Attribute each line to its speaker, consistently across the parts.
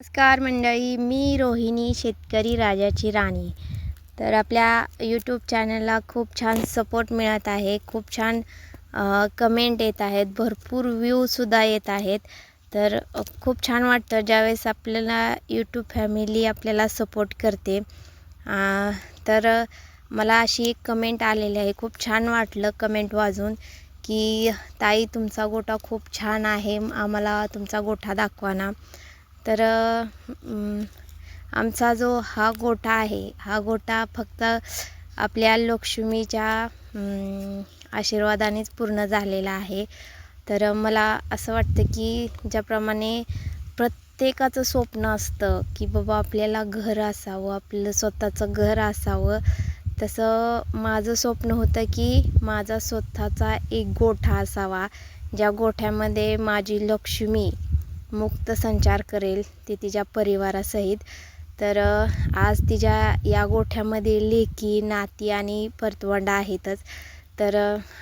Speaker 1: नमस्कार मंडळी, मी रोहिणी शेतकरी राजाची राणी. तर आपल्या यूट्यूब चॅनलला खूप छान सपोर्ट मिळत आहे. खूप छान कमेंट येत आहेत, भरपूर व्ह्यूसुद्धा येत आहेत. तर खूप छान वाटतं ज्यावेळेस आपल्याला यूट्यूब फॅमिली आपल्याला सपोर्ट करते. तर मला अशी एक कमेंट आलेली आहे. खूप छान वाटलं कमेंट वाचून की ताई तुमचा गोठा खूप छान आहे, आम्हाला तुमचा गोठा दाखवा ना. तर आमचा जो हा गोठा आहे, हा गोठा फक्त आपल्या लक्ष्मीच्या आशीर्वादानेच पूर्ण झालेला आहे. तर मला असं वाटतं की ज्याप्रमाणे प्रत्येकाचं स्वप्न असतं की बाबा आपल्याला घर असावं, आपलं स्वतःचं घर असावं, तसं माझं स्वप्न होतं की माझा स्वतःचा एक गोठा असावा, ज्या गोठ्यामध्ये माझी लक्ष्मी मुक्त संचार करेल, ती तिच्या परिवारासहित. तर आज तिच्या या गोठ्यामध्ये लेकी, नाती आणि परतवंडा आहेतच. तर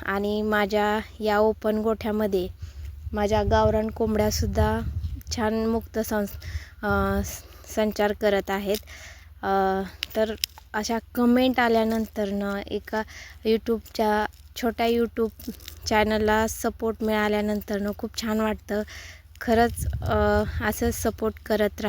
Speaker 1: आणि माझ्या या ओपन गोठ्यामध्ये माझ्या गावरान कोंबड्यासुद्धा छान मुक्त संचार करत आहेत. तर अशा कमेंट आल्यानंतरनं एका यूट्यूबच्या छोट्या यूट्यूब चॅनलला सपोर्ट मिळाल्यानंतरनं खूप छान वाटतं. खरंच असंच सपोर्ट करत राहा.